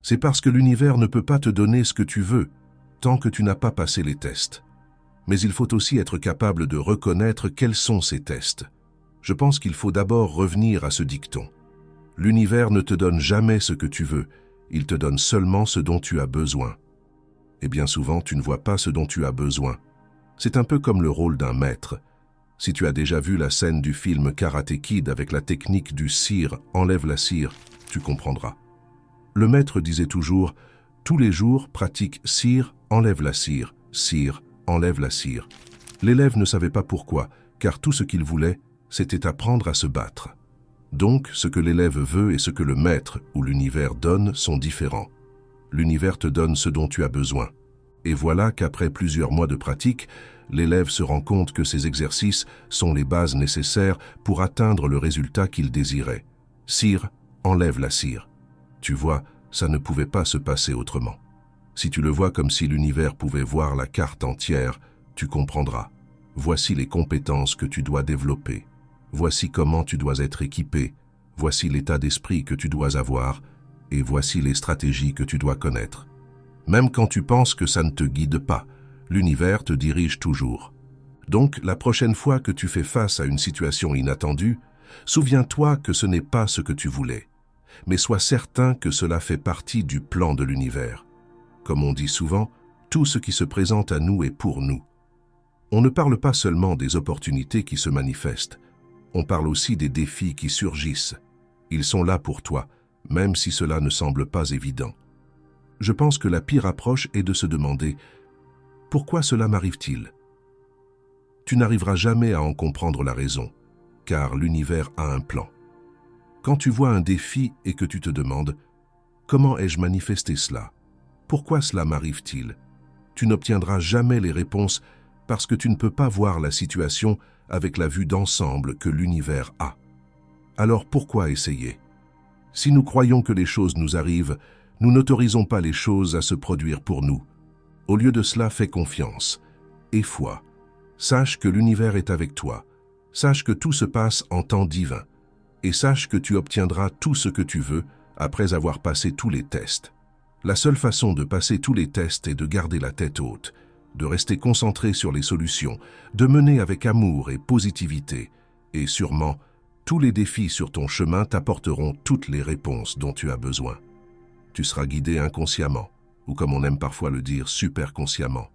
C'est parce que l'univers ne peut pas te donner ce que tu veux tant que tu n'as pas passé les tests. Mais il faut aussi être capable de reconnaître quels sont ces tests. Je pense qu'il faut d'abord revenir à ce dicton. L'univers ne te donne jamais ce que tu veux, il te donne seulement ce dont tu as besoin. Et bien souvent, tu ne vois pas ce dont tu as besoin. C'est un peu comme le rôle d'un maître. Si tu as déjà vu la scène du film Karate Kid avec la technique du cire, enlève la cire, tu comprendras. Le maître disait toujours, tous les jours, pratique cire, enlève la cire, enlève la cire. L'élève ne savait pas pourquoi, car tout ce qu'il voulait, c'était apprendre à se battre. Donc, ce que l'élève veut et ce que le maître ou l'univers donne sont différents. L'univers te donne ce dont tu as besoin. Et voilà qu'après plusieurs mois de pratique, l'élève se rend compte que ces exercices sont les bases nécessaires pour atteindre le résultat qu'il désirait. Cire, enlève la cire. Tu vois, ça ne pouvait pas se passer autrement. Si tu le vois comme si l'univers pouvait voir la carte entière, tu comprendras. Voici les compétences que tu dois développer. Voici comment tu dois être équipé. Voici l'état d'esprit que tu dois avoir. Et voici les stratégies que tu dois connaître. Même quand tu penses que ça ne te guide pas, l'univers te dirige toujours. Donc, la prochaine fois que tu fais face à une situation inattendue, souviens-toi que ce n'est pas ce que tu voulais, mais sois certain que cela fait partie du plan de l'univers. Comme on dit souvent, tout ce qui se présente à nous est pour nous. On ne parle pas seulement des opportunités qui se manifestent, on parle aussi des défis qui surgissent. Ils sont là pour toi, même si cela ne semble pas évident. Je pense que la pire approche est de se demander « Pourquoi cela m'arrive-t-il » Tu n'arriveras jamais à en comprendre la raison, car l'univers a un plan. Quand tu vois un défi et que tu te demandes « Comment ai-je manifesté cela ? Pourquoi cela m'arrive-t-il » Tu n'obtiendras jamais les réponses parce que tu ne peux pas voir la situation avec la vue d'ensemble que l'univers a. Alors pourquoi essayer ? Si nous croyons que les choses nous arrivent, nous n'autorisons pas les choses à se produire pour nous. Au lieu de cela, fais confiance et foi. Sache que l'univers est avec toi. Sache que tout se passe en temps divin. Et sache que tu obtiendras tout ce que tu veux après avoir passé tous les tests. La seule façon de passer tous les tests est de garder la tête haute, de rester concentré sur les solutions, de mener avec amour et positivité. Et sûrement, tous les défis sur ton chemin t'apporteront toutes les réponses dont tu as besoin. Tu seras guidé inconsciemment, ou comme on aime parfois le dire, superconsciemment.